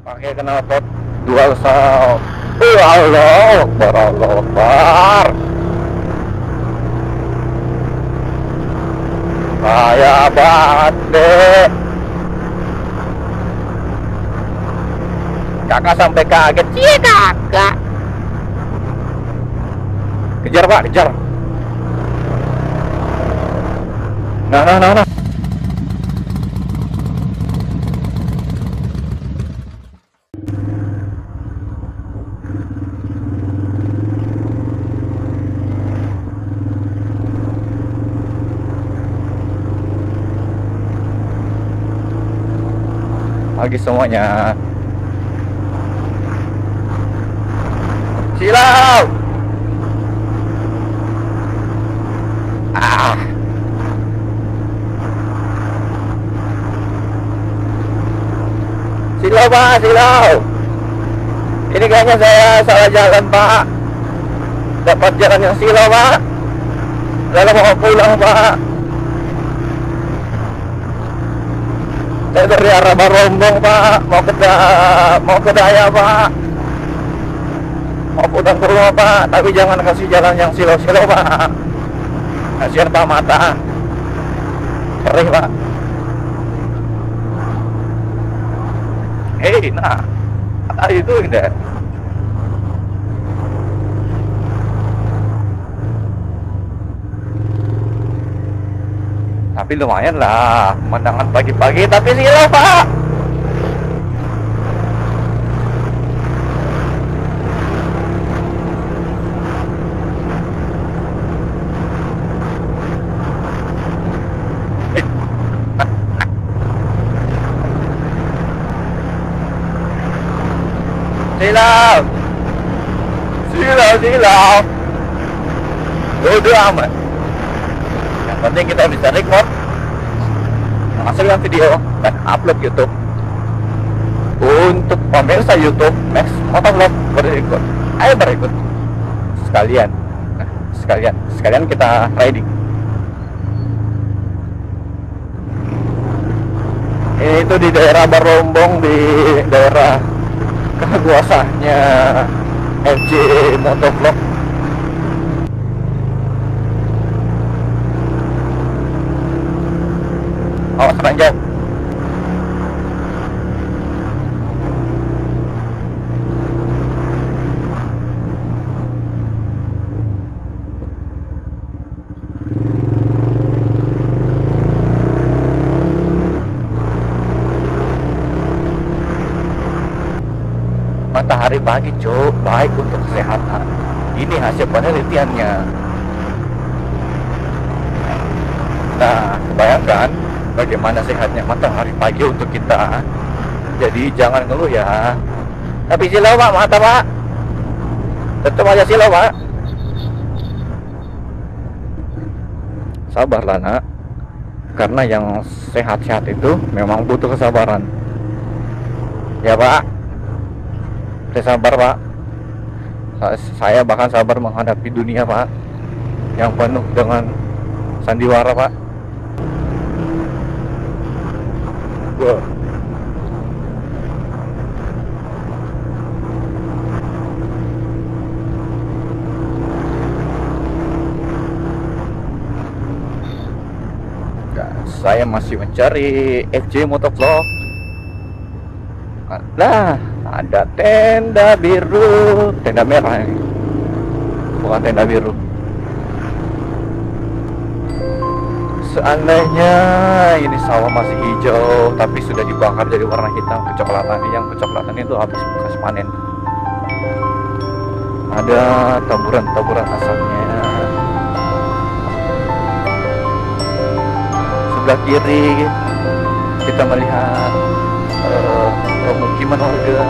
pakai knalpot dual sound. Allah Akbar, Allah Akbar. Bahaya banget deh. Kakak sampai kaget. Iya kakak. Kejar pak, kejar. Nah. Pagi semuanya. Silau. Ah. Silau pak, silau. Ini kayaknya saya salah jalan pak. Dapat jalan yang silau pak. Lalu mau pulang pak. Saya dari arah Barombong pak, mau ke Daya pak, mau pulang ke rumah pak, tapi jangan kasih jalan yang silau-silau pak. Kasihan pak, mata perih pak. Nah kata itu indah. Tapi lumayan lah pemandangan pagi-pagi, tapi silau pak. Silau bodo amat, yang penting kita bisa record, menghasilkan video dan upload YouTube untuk pemirsa YouTube Max Motovlog berikut. Ayo berikut sekalian kita riding. Itu di daerah Barombong, di daerah kekuasaannya FJ Motovlog. Awas ranjau. Matahari pagi cuk, baik untuk kesehatan. Ini hasil penelitiannya. Nah, bayangkan bagaimana sehatnya matahari pagi untuk kita. Jadi jangan ngeluh ya. Tapi silau pak, mata pak, tetap aja silau pak. Sabarlah nak, karena yang sehat-sehat itu memang butuh kesabaran. Ya pak, saya sabar pak. Saya bahkan sabar menghadapi dunia pak, yang penuh dengan sandiwara pak. Saya masih mencari FJ Motovlog. Nah, ada tenda biru, tenda merah ini, bukan tenda biru. Seandainya ini sawah masih hijau tapi sudah dibakar jadi warna hitam kecoklatan, yang kecoklatan itu habis bekas panen. Ada taburan-taburan asapnya. Sebelah kiri kita melihat pemukiman warga.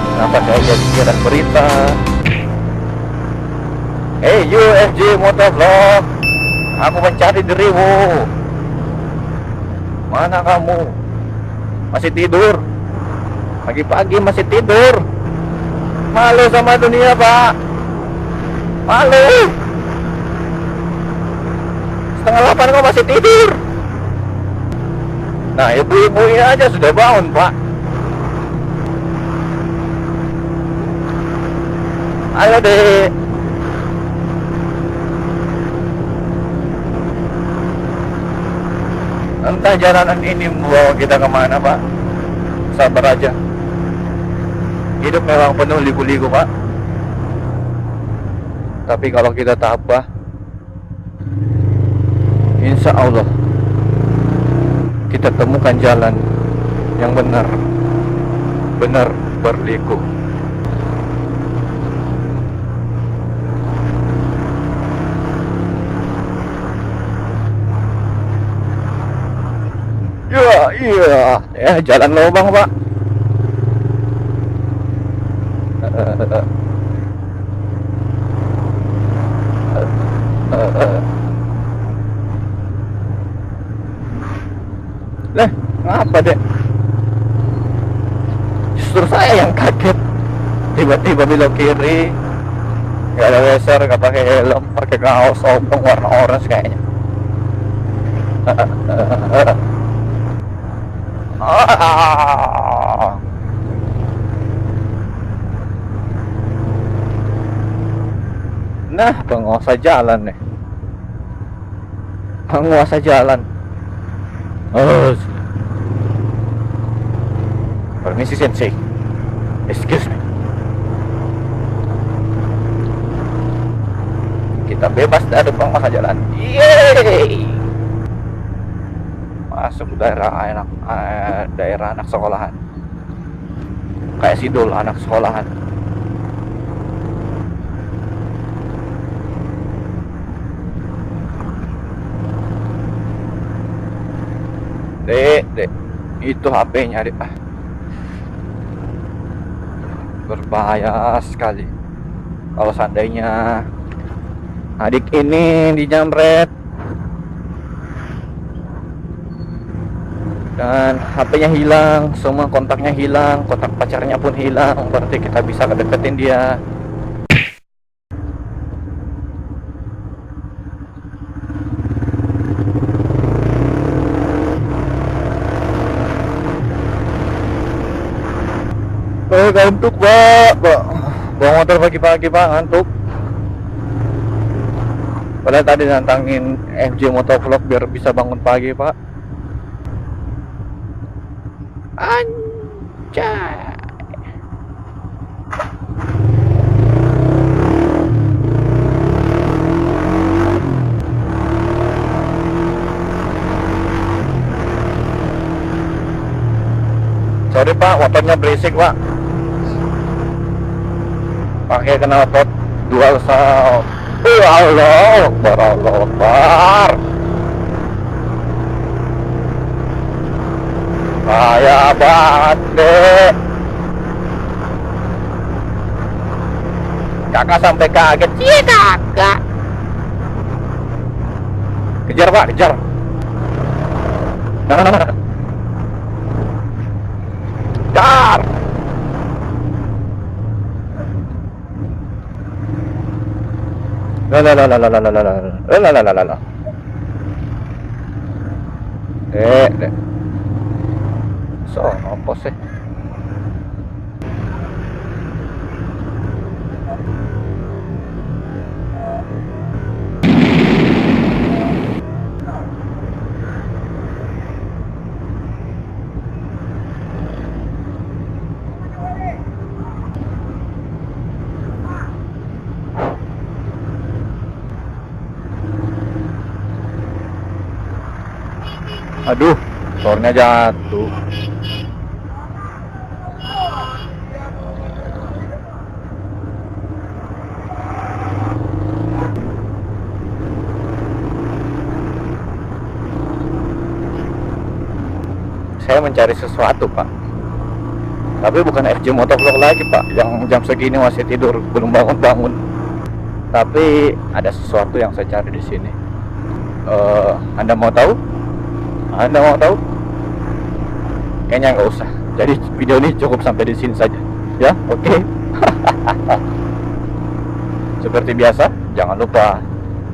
Kenapa saya jadi siaran berita? Hey you FJ Motovlog, aku mencari dirimu. Mana kamu? Masih tidur? Pagi-pagi masih tidur? Malu sama dunia pak? Malu? Setengah 8 kau masih tidur? Nah ibu-ibu ini aja sudah bangun pak. Halo dek. Entah jalanan ini membawa kita kemana pak. Sabar aja. Hidup memang penuh liku-liku pak. Tapi kalau kita tabah, insya Allah kita temukan jalan yang benar berliku. Iya, ya jalan lubang pak. Lah, ngapa dek? Justru saya yang kaget. Tiba-tiba belok kiri, gak ada laser, gak pakai helm, pakai kaos oblong warna orange kayaknya. Nah, penguasa jalan nih. Penguasa jalan. Oh, permisi sensei. Excuse me. Kita bebas dari penguasa jalan. Yeay. Masuk daerah anak sekolahan. Kayak sidul anak sekolahan. Dek, itu HP-nya dek. Berbahaya sekali kalau seandainya adik ini dijamret dan HP-nya hilang, semua kontaknya hilang, kontak pacarnya pun hilang, berarti kita bisa kedeketin dia. Ngantuk pak, bawa motor pagi-pagi pak, ngantuk. Padahal tadi nantangin FJ Motovlog biar bisa bangun pagi pak. Anjay. Sorry pak, motornya berisik pak. Pakai knalpot dual sound. Allah Akbar, Allah Akbar. Bahaya banget deh. Kakak sampai kaget. Iya kakak. Kejar pak, kejar. Kejar. Dek. So, apa sih? Aduh, sornya jatuh. Saya mencari sesuatu pak, tapi bukan FJ Motovlog lagi pak, yang jam segini masih tidur belum bangun-bangun. Tapi ada sesuatu yang saya cari di sini. Anda mau tahu? Anda mau tahu? Kayaknya nggak usah. Jadi video ini cukup sampai di sini saja. Ya, oke. Seperti biasa, jangan lupa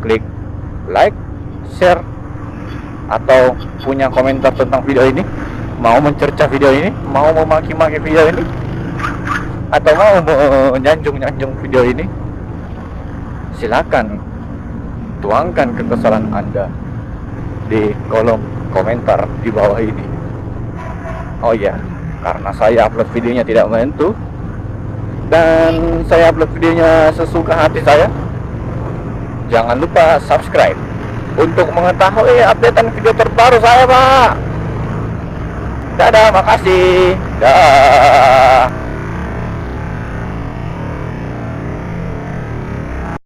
klik like, share, atau punya komentar tentang video ini, mau mencerca video ini, mau memaki-maki video ini, atau mau menyanjung-nyanjung video ini, silakan tuangkan kekesalan Anda di kolom komentar di bawah ini. Oh ya, karena saya upload videonya tidak menentu dan saya upload videonya sesuka hati saya, jangan lupa subscribe untuk mengetahui updatean video terbaru saya, Pak. Dadah, makasih. Dah.